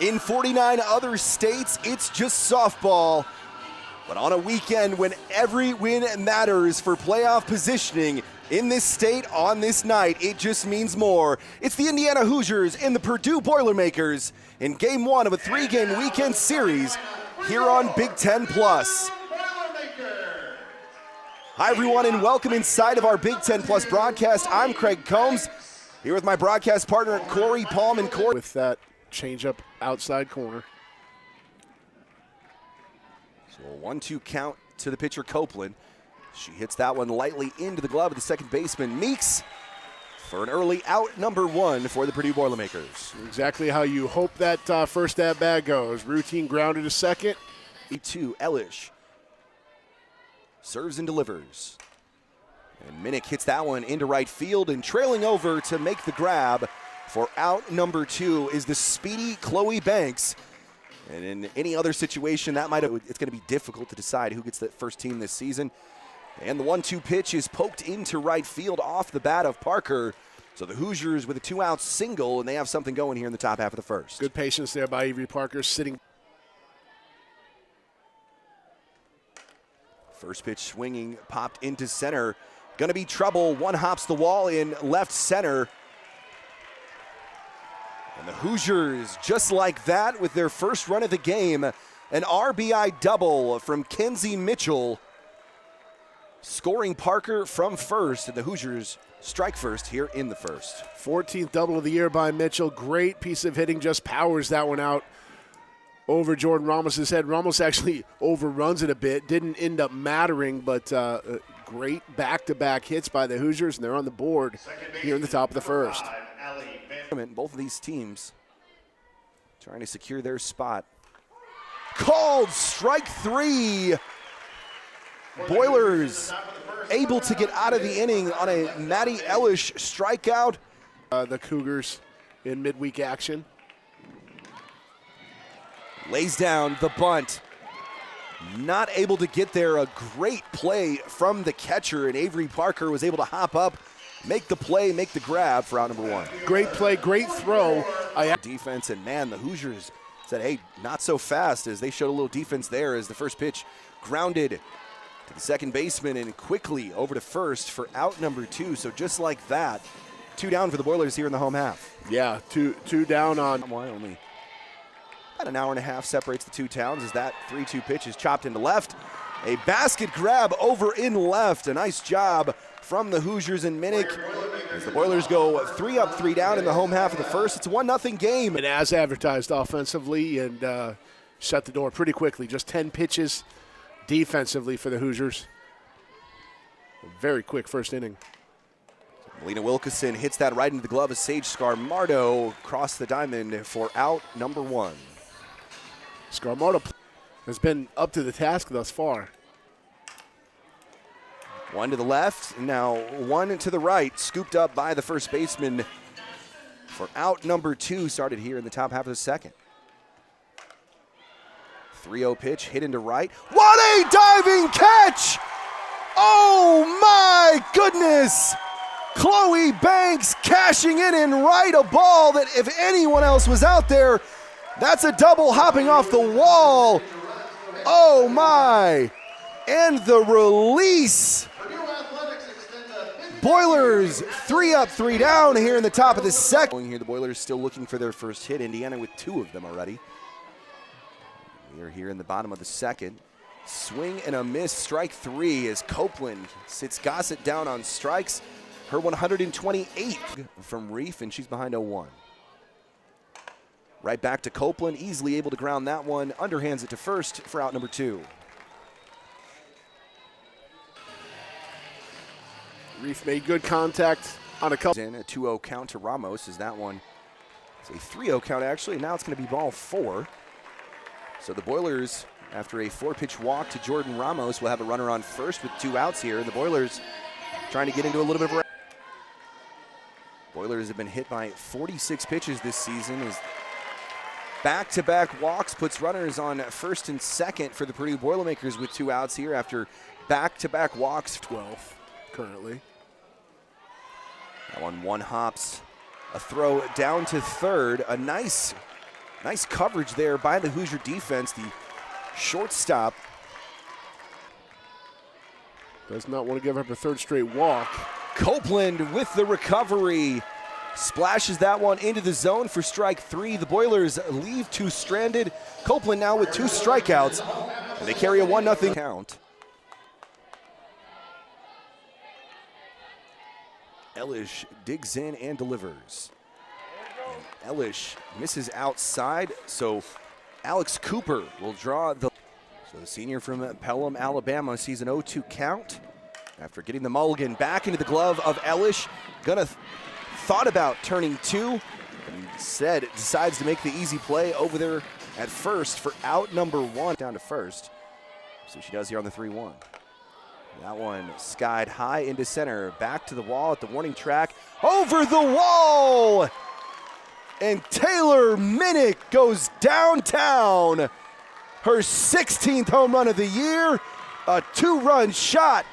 In 49 other states, it's just softball. But on a weekend when every win matters for playoff positioning in this state on this night, it just means more. It's the Indiana Hoosiers and the Purdue Boilermakers in Game 1 of a 3-game weekend series here on Big Ten Plus. Hi, everyone, and welcome inside of our Big Ten Plus broadcast. I'm Craig Combs, here with my broadcast partner, Corey Palm. And Corey, with that changeup outside corner. So a 1-2 count to the pitcher, Copeland. She hits that one lightly into the glove of the second baseman, Meeks, for an early out, number 1 for the Purdue Boilermakers. Exactly how you hope that first at-bat goes. Routine grounded to second. 2, Elish serves and delivers. And Minnick hits that one into right field, and trailing over to make the grab for out number 2 is the speedy Chloe Banks. And in any other situation, it's going to be difficult to decide who gets the first team this season. And the 1-2 pitch is poked into right field off the bat of Parker. So the Hoosiers with a 2-out single, and they have something going here in the top half of the first. Good patience there by Avery Parker, sitting. First pitch swinging, popped into center. Going to be trouble. One hops the wall in left center. And the Hoosiers, just like that, with their first run of the game, an RBI double from Kenzie Mitchell, scoring Parker from first, and the Hoosiers strike first here in the first. 14th double of the year by Mitchell. Great piece of hitting, just powers that one out over Jordan Ramos' head. Ramos actually overruns it a bit. Didn't end up mattering, but great back-to-back hits by the Hoosiers, and they're on the board here in the top of the first. Both of these teams trying to secure their spot. Called strike 3. Boilers able to get out of the inning on a Maddie Elish strikeout. The Cougars in midweek action. Lays down the bunt. Not able to get there. A great play from the catcher, and Avery Parker was able to hop up, make the play, make the grab for out number 1. Great play, great throw. Defense, and man, the Hoosiers said, hey, not so fast, as they showed a little defense there as the first pitch grounded to the second baseman and quickly over to first for out number 2. So just like that, 2 down for the Boilers here in the home half. Yeah, two down on. Only about an hour and a half separates the two towns as that 3-2 pitch is chopped into left. A basket grab over in left. A nice job from the Hoosiers and Minnick as the Boilers go 3 up, 3 down in the home half of the first. It's a 1-0 game. And as advertised offensively, and shut the door pretty quickly. Just 10 pitches defensively for the Hoosiers. A very quick first inning. Melina Wilkeson hits that right into the glove of Sage Scarmardo across the diamond for out number 1. Scarmardo has been up to the task thus far. 1 to the left, and now 1 to the right, scooped up by the first baseman for out number 2, started here in the top half of the second. 3-0 pitch, hit into right. What a diving catch! Oh my goodness! Chloe Banks cashing in and right, a ball that if anyone else was out there, that's a double hopping off the wall. Oh my! And the release. Boilers 3 up, 3 down here in the top of the second. Here, the Boilers still looking for their first hit. Indiana with 2 of them already. We are here in the bottom of the second. Swing and a miss, strike 3 as Copeland sits Gossett down on strikes. Her 128th from Reef, and she's behind 0-1. Right back to Copeland, easily able to ground that one. Underhands it to first for out number 2. Reef made good contact on a couple. In a 2-0 count to Ramos, as that one is a 3-0 count actually, and now it's going to be ball 4. So the Boilers, after a 4-pitch walk to Jordan Ramos, will have a runner on first with 2 outs here. The Boilers trying to get into a little bit of a... Boilers have been hit by 46 pitches this season as back-to-back walks puts runners on first and second for the Purdue Boilermakers with 2 outs here after back-to-back walks. 12th currently. That one hops. A throw down to third. A nice Nice coverage there by the Hoosier defense. The shortstop does not want to give up a third straight walk. Copeland with the recovery. Splashes that one into the zone for strike 3. The Boilers leave 2 stranded. Copeland now with 2 strikeouts, and they carry a 1-0 count. Elish digs in and delivers. And Elish misses outside, so Alex Cooper will draw the... So the senior from Pelham, Alabama sees an 0-2 count after getting the mulligan back into the glove of Elish. Thought about turning 2, and instead decides to make the easy play over there at first for out number 1. Down to first. So she does here on the 3-1. That one skied high into center, back to the wall at the warning track, over the wall! And Taylor Minnick goes downtown. Her 16th home run of the year, a 2-run shot,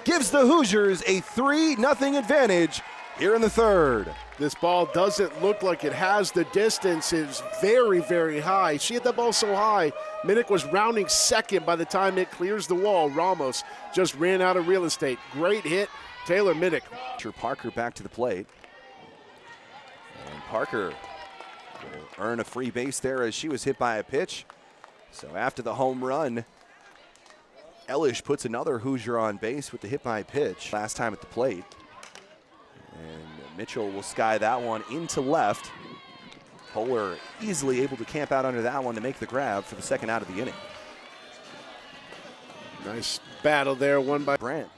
gives the Hoosiers a 3-0 advantage here in the 3rd. This ball doesn't look like it has the distance. It's very, very high. She hit that ball so high, Minnick was rounding second by the time it clears the wall. Ramos just ran out of real estate. Great hit, Taylor Minnick. Parker back to the plate. And Parker will earn a free base there as she was hit by a pitch. So after the home run, Elish puts another Hoosier on base with the hit by pitch last time at the plate. And Mitchell will sky that one into left. Polar easily able to camp out under that one to make the grab for the 2nd out of the inning. Nice battle there, won by Brandt.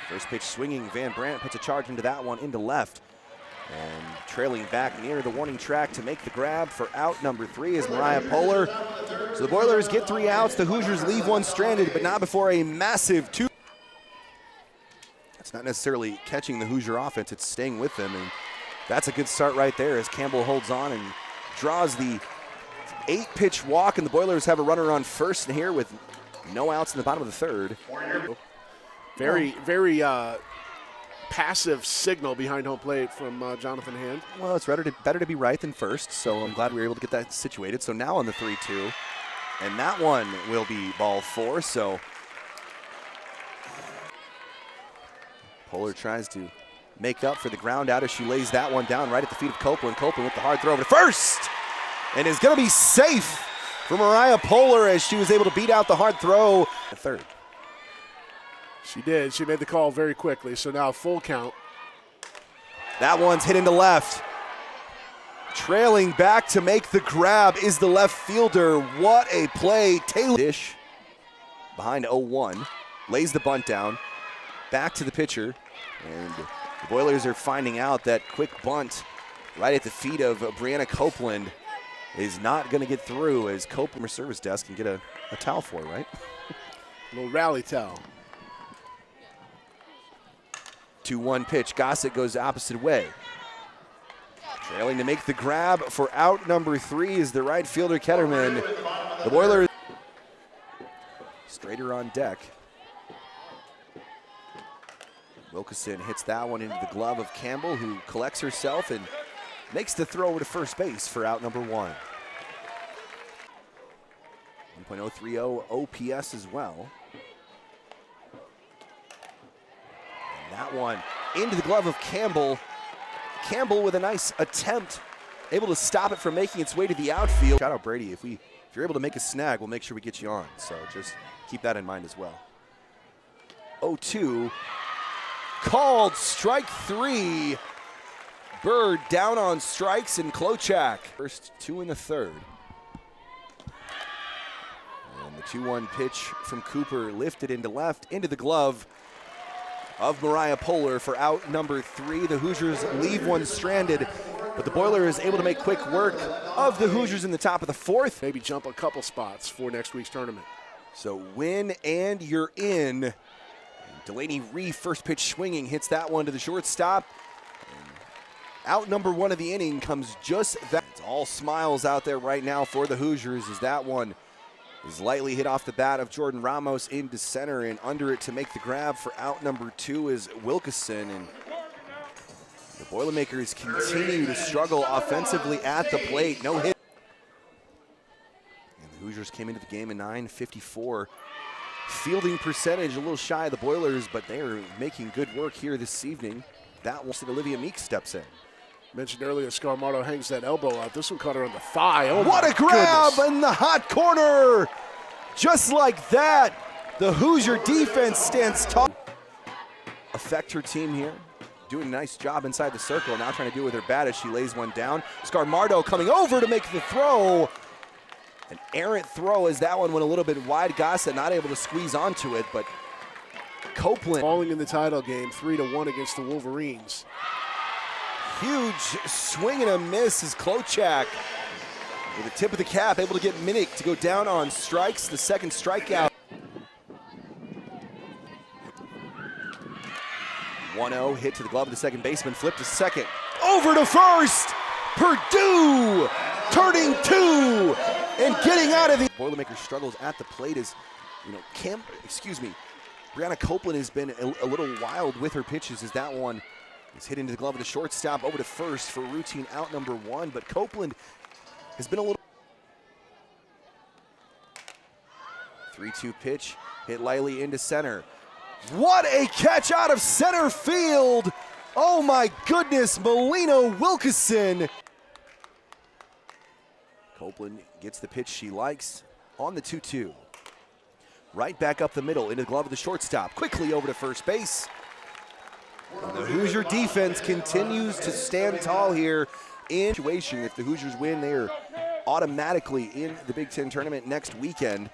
First pitch swinging, Van Brandt puts a charge into that one into left. And trailing back near the warning track to make the grab for out number 3 is Mariah Polar. So the Boilers get 3 outs. The Hoosiers leave 1 stranded, but not before a massive 2. It's not necessarily catching the Hoosier offense, it's staying with them. And that's a good start right there as Campbell holds on and draws the 8-pitch walk, and the Boilers have a runner on first here with no outs in the bottom of the 3rd. Very passive signal behind home plate from Jonathan Hand. Well, it's better to be right than first, so I'm glad we were able to get that situated. So now on the 3-2, and that one will be ball 4. So Polar tries to make up for the ground out as she lays that one down right at the feet of Copeland. Copeland with the hard throw over to first, and is going to be safe for Mariah Polar as she was able to beat out the hard throw at 3rd. She did. She made the call very quickly, so now full count. That one's hit into left. Trailing back to make the grab is the left fielder. What a play. Taylor Dish behind 0-1. Lays the bunt down. Back to the pitcher. And the Boilers are finding out that quick bunt right at the feet of Brianna Copeland is not going to get through, as Copeland service desk can get a towel for it, right? A little rally towel. 2-1 pitch. Gossett goes the opposite way. Trailing to make the grab for out number 3 is the right fielder, Ketterman. The Boilers straighter on deck. Wilkeson hits that one into the glove of Campbell, who collects herself and makes the throw over to first base for out number 1. 1.030 OPS as well. That one into the glove of Campbell. Campbell with a nice attempt, able to stop it from making its way to the outfield. Shout out Brady, if you're able to make a snag, we'll make sure we get you on. So just keep that in mind as well. 0-2, called strike 3. Bird down on strikes and Klochak. First 2 in the 3rd. And the 2-1 pitch from Cooper lifted into left, into the glove of Mariah Polar for out number 3. The Hoosiers leave 1 stranded, but the Boilers is able to make quick work of the Hoosiers in the top of the 4th. Maybe jump a couple spots for next week's tournament. So win and you're in. And Delaney Reef, first pitch swinging, hits that one to the shortstop. And out number 1 of the inning comes just that. It's all smiles out there right now for the Hoosiers as that one is lightly hit off the bat of Jordan Ramos into center, and under it to make the grab for out number 2 is Wilkeson. And the Boilermakers continue to struggle offensively at the plate. No hit. And the Hoosiers came into the game in 9:54. Fielding percentage a little shy of the Boilers, but they are making good work here this evening. That one, Olivia Meek steps in. Mentioned earlier, Scarmardo hangs that elbow out. This one caught her on the thigh. Oh, what a grab goodness. in the hot corner. Just like that, the Hoosier defense stands tall. Affect her team here. Doing a nice job inside the circle. Now trying to do it with her bat as she lays one down. Scarmardo coming over to make the throw. An errant throw as that one went a little bit wide. Gossett not able to squeeze onto it, but Copeland. Falling in the title game, 3-1 against the Wolverines. Huge swing and a miss as Klochak with the tip of the cap able to get Minnick to go down on strikes. The second strikeout. 1-0 hit to the glove of the second baseman, flipped to second. Over to first! Purdue turning two and getting out of the. Boilermaker struggles at the plate as, Brianna Copeland has been a little wild with her pitches as that one is hit into the glove of the shortstop over to first for routine out number one, but Copeland has been a little. 3-2 pitch, hit lightly into center. What a catch out of center field! Oh my goodness, Melina Wilkeson. Copeland gets the pitch she likes on the 2-2. Right back up the middle into the glove of the shortstop. Quickly over to first base. And the Hoosier defense continues to stand tall here in situation. If the Hoosiers win, they are automatically in the Big Ten tournament next weekend.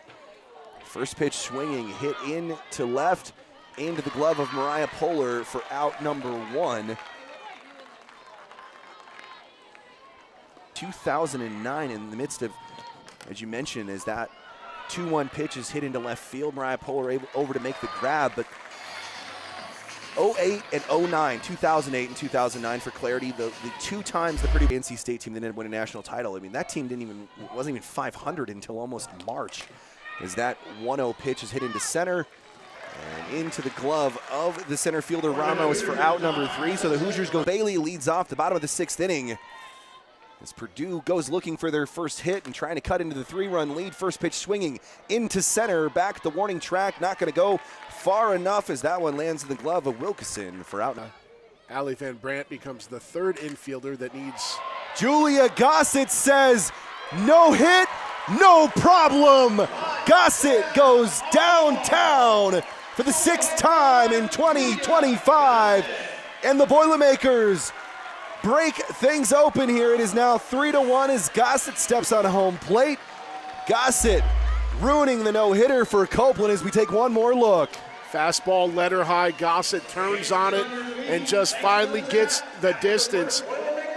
First pitch swinging, hit in to left, into the glove of Mariah Poehler for out number one. 2009 in the midst of, as you mentioned, as that 2-1 pitch is hit into left field. Mariah Poehler able over to make the grab, but 08 and 09, 2008 and 2009 for clarity, the two times the Purdue NC State team that didn't win a national title. I mean, that team wasn't even 500 until almost March, as that 1-0 pitch is hit into center and into the glove of the center fielder Ramos for out number three. So the Hoosiers go. Bailey leads off the bottom of the sixth inning as Purdue goes looking for their first hit and trying to cut into the 3-run lead. First pitch swinging into center, back at the warning track, not going to go far enough as that one lands in the glove of Wilkeson for out. Allie Van Brandt becomes the third infielder that needs. Julia Gossett says, no hit, no problem. Gossett goes downtown for the sixth time in 2025, and the Boilermakers break things open here. It is now 3-1 as Gossett steps on home plate. Gossett ruining the no-hitter for Copeland as we take one more look. Fastball letter high. Gossett turns on it and just finally gets the distance.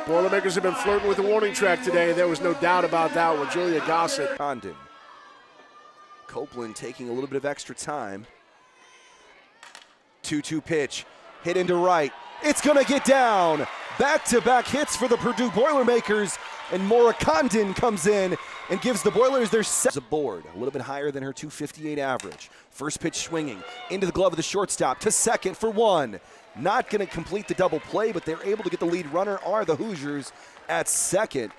Boilermakers have been flirting with the warning track today. There was no doubt about that one. Julia Gossett. Condon. Copeland taking a little bit of extra time. 2-2 pitch, hit into right. It's gonna get down. Back-to-back hits for the Purdue Boilermakers, and Maura Condon comes in and gives the Boilers their set. Aboard, a little bit higher than her 258 average. First pitch swinging into the glove of the shortstop to second for one. Not gonna complete the double play, but they're able to get the lead runner are the Hoosiers at second.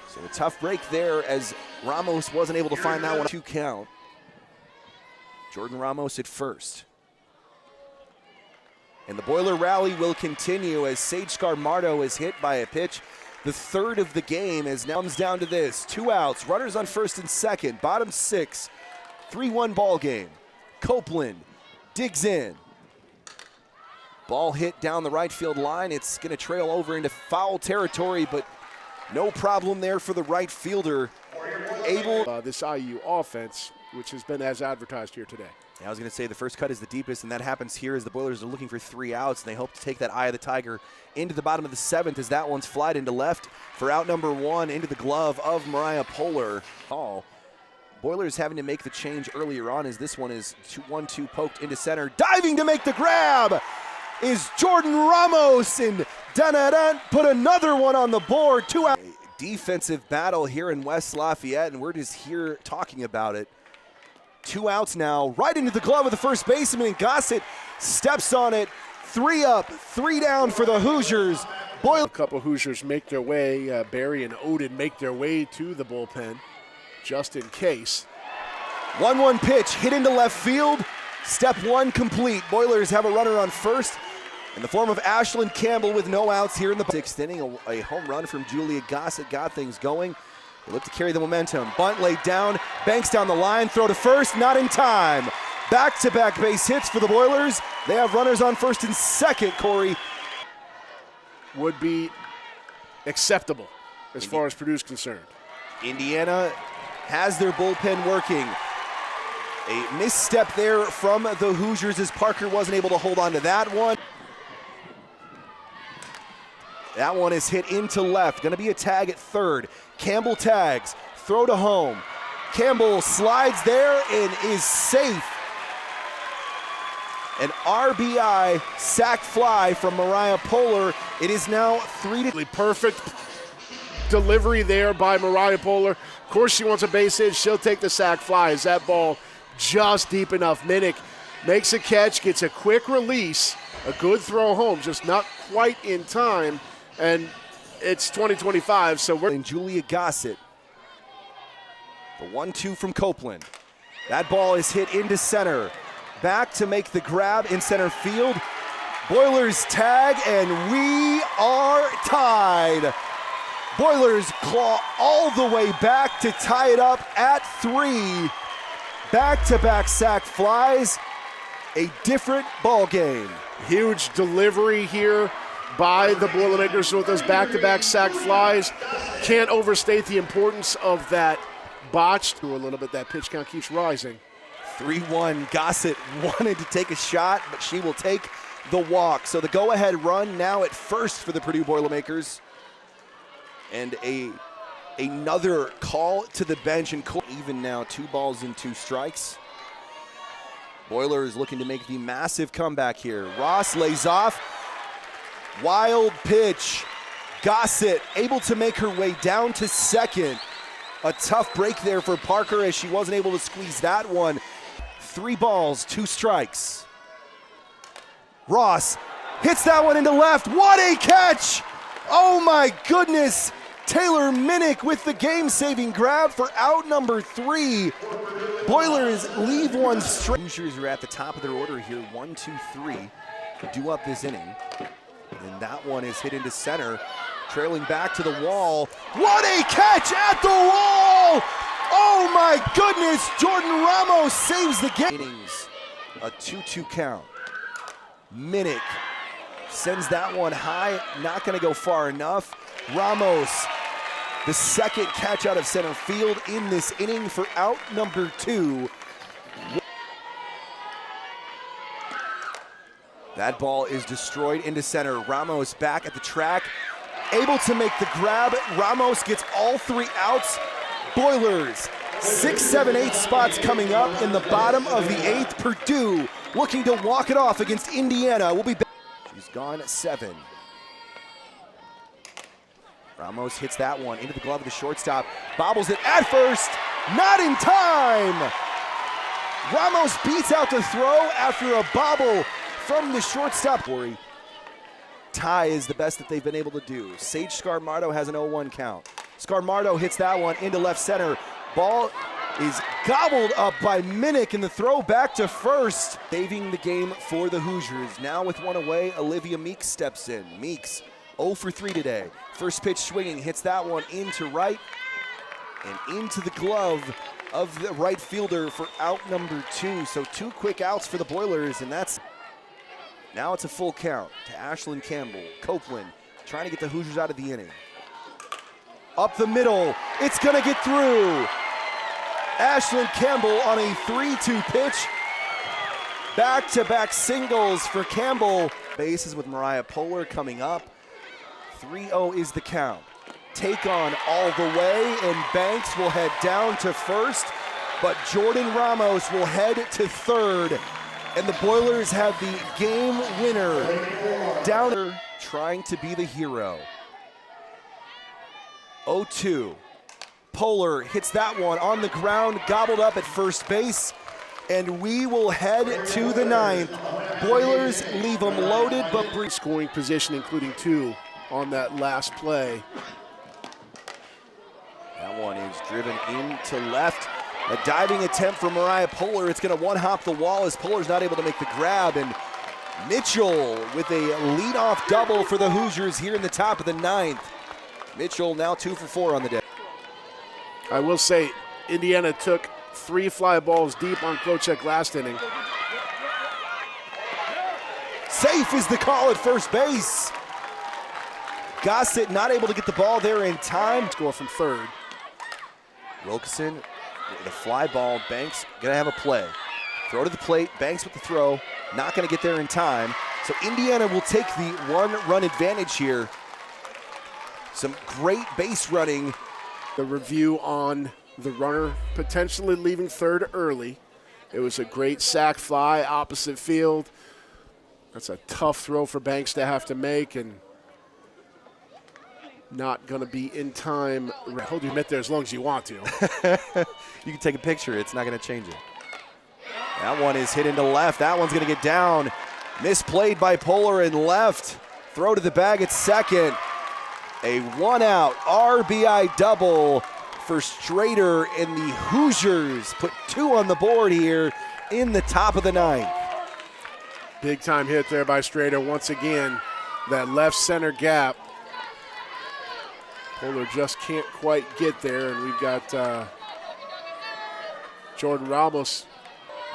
So a tough break there as Ramos wasn't able to find that one. 2 count. Jordan Ramos at first. And the Boiler rally will continue as Sage Scarmardo is hit by a pitch. The third of the game as now comes down to this. 2 outs, runners on first and second, bottom 6, 3-1 ball game. Copeland digs in. Ball hit down the right field line. It's gonna trail over into foul territory, but no problem there for the right fielder. This IU offense, which has been as advertised here today. I was going to say the first cut is the deepest, and that happens here as the Boilers are looking for 3 outs, and they hope to take that eye of the tiger into the bottom of the 7th as that one's flied into left for out number 1 into the glove of Mariah Poehler. Boilers having to make the change earlier on as this one is 1-2 poked into center. Diving to make the grab is Jordan Ramos, and dun-dun-dun, put another one on the board. 2 out. Defensive battle here in West Lafayette, and we're just here talking about it. 2 outs now, right into the glove of the first baseman, and Gossett steps on it, 3 up, 3 down for the Hoosiers. A couple Hoosiers make their way, Barry and Odin make their way to the bullpen, just in case. 1-1 pitch hit into left field. Step 1 complete. Boilers have a runner on first in the form of Ashlyn Campbell with no outs here in the 6th inning. A home run from Julia Gossett got things going. They look to carry the momentum. Bunt laid down, banks down the line, throw to first, not in time. Back-to-back base hits for the Boilers. They have runners on first and second, Corey. Would be acceptable as far as Purdue's concerned. Indiana has their bullpen working. A misstep there from the Hoosiers as Parker wasn't able to hold on to that one. That one is hit into left. Going to be a tag at third. Campbell tags. Throw to home. Campbell slides there and is safe. An RBI sac fly from Mariah Poehler. It is now 3-2. Perfect delivery there by Mariah Poehler. Of course she wants a base hit. She'll take the sac fly. Is that ball just deep enough? Minnick makes a catch, gets a quick release, a good throw home, just not quite in time. And it's 2025, so we're in Julia Gossett. The 1-2 from Copeland. That ball is hit into center. Back to make the grab in center field. Boilers tag, and we are tied. Boilers claw all the way back to tie it up at 3. Back-to-back sac flies. A different ball game. Huge delivery here by the Boilermakers with those back-to-back sac flies. Can't overstate the importance of that botched. A little bit, that pitch count keeps rising. 3-1. Gossett wanted to take a shot, but she will take the walk. So the go-ahead run now at first for the Purdue Boilermakers. And another call to the bench, and even now 2 balls and 2 strikes. Boilers looking to make the massive comeback here. Ross lays off. Wild pitch. Gossett able to make her way down to second. A tough break there for Parker as she wasn't able to squeeze that one. 3 balls, 2 strikes. Ross hits that one into left. What a catch! Oh my goodness! Taylor Minnick with the game-saving grab for out number 3. Boilers leave one straight. Hoosiers are at the top of their order here, 1, 2, 3, due up this inning. And that one is hit into center, trailing back to the wall. What a catch at the wall! Oh my goodness, Jordan Ramos saves the game. Innings, a 2-2 count. Minnick sends that one high, not gonna go far enough. Ramos, the second catch out of center field in this inning for out number 2. That ball is destroyed into center. Ramos back at the track, able to make the grab. Ramos gets all 3 outs. Boilers, 6, 7, 8 spots coming up in the bottom of the 8th. Purdue looking to walk it off against Indiana. We'll be back. She's gone at 7. Ramos hits that one into the glove of the shortstop. Bobbles it at first, not in time. Ramos beats out the throw after a bobble from the shortstop. Tie is the best that they've been able to do. Sage Scarmardo has an 0-1 count. Scarmardo hits that one into left center. Ball is gobbled up by Minnick, and the throw back to first. Saving the game for the Hoosiers. Now with one away, Olivia Meeks steps in. Meeks 0 for 3 today. First pitch swinging, hits that one into right and into the glove of the right fielder for out number 2. So 2 quick outs for the Boilers, and that's... Now it's a full count to Ashlyn Campbell. Copeland trying to get the Hoosiers out of the inning. Up the middle, it's gonna get through. Ashlyn Campbell on a 3-2 pitch. Back-to-back singles for Campbell. Bases with Mariah Poehler coming up. 3-0 is the count. Take on all the way, and Banks will head down to first, but Jordan Ramos will head to third. And the Boilers have the game winner. Downer trying to be the hero. 0-2. Poehler hits that one on the ground, gobbled up at first base, and we will head to the 9th. Boilers leave them loaded, but scoring position, including 2 on that last play. that one is driven into left. A diving attempt from Mariah Poehler. It's going to one-hop the wall as Poehler's not able to make the grab. And Mitchell with a leadoff double for the Hoosiers here in the top of the 9th. Mitchell now 2 for 4 on the day. I will say Indiana took 3 fly balls deep on Klocek last inning. Safe is the call at first base. Gossett not able to get the ball there in time. Score from third. Wilkeson with a fly ball. Banks gonna have a play. Throw to the plate. Banks with the throw. Not gonna get there in time. So Indiana will take the 1-run advantage here. Some great base running. The review on the runner potentially leaving third early. It was a great sac fly, opposite field. That's a tough throw for Banks to have to make, and not going to be in time. Hold your mitt there as long as you want to. You can take a picture. It's not going to change it. That one is hit into left. That one's going to get down. Misplayed by Poehler in left. Throw to the bag at second. A 1-out RBI double for Strader, and the Hoosiers put 2 on the board here in the top of the 9th. Big time hit there by Strader. Once again, that left center gap. Poehler just can't quite get there, and we've got Jordan Ramos.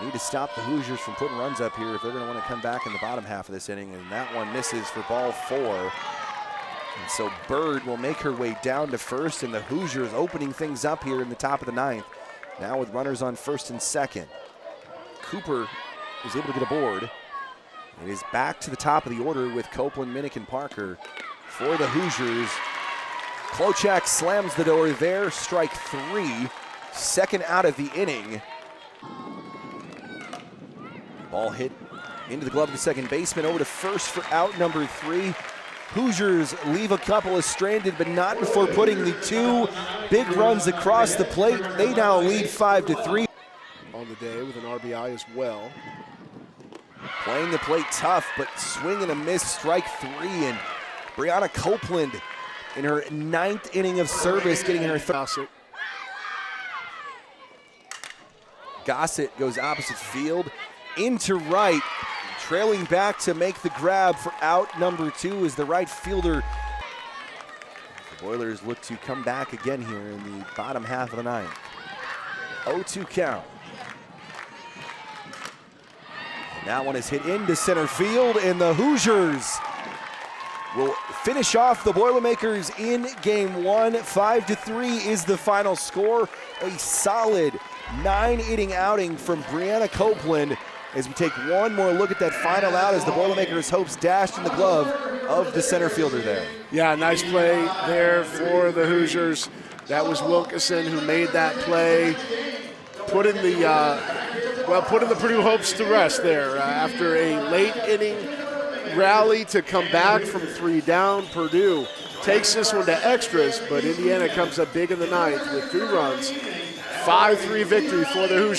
Need to stop the Hoosiers from putting runs up here if they're going to want to come back in the bottom half of this inning, and that one misses for ball 4. And so Bird will make her way down to first, and the Hoosiers opening things up here in the top of the 9th. Now with runners on first and second. Cooper is able to get aboard. It is back to the top of the order with Copeland, Minnick, and Parker for the Hoosiers. Klocek slams the door there, strike 3, second out of the inning. Ball hit into the glove of the second baseman, over to first for out number 3. Hoosiers leave a couple of stranded, but not before putting the 2 big runs across the plate. They now lead 5-3. On the day with an RBI as well. Playing the plate tough, but swing and a miss, strike 3. And Brianna Copeland in her 9th inning of service, getting her third. Gossett goes opposite field into right. Trailing back to make the grab for out number 2 is the right fielder. The Boilers look to come back again here in the bottom half of the 9th. 0-2 count. And that one is hit into center field, and the Hoosiers will finish off the Boilermakers in game 1. 5-3 is the final score. A solid 9-inning outing from Brianna Copeland. As we take one more look at that final out as the Boilermakers' hopes dashed in the glove of the center fielder there. Yeah, nice play there for the Hoosiers. That was Wilkeson who made that play. Putting the Purdue hopes to rest there after a late inning rally to come back from 3 down. Purdue takes this one to extras, but Indiana comes up big in the 9th with 2 runs. 5-3 victory for the Hoosiers.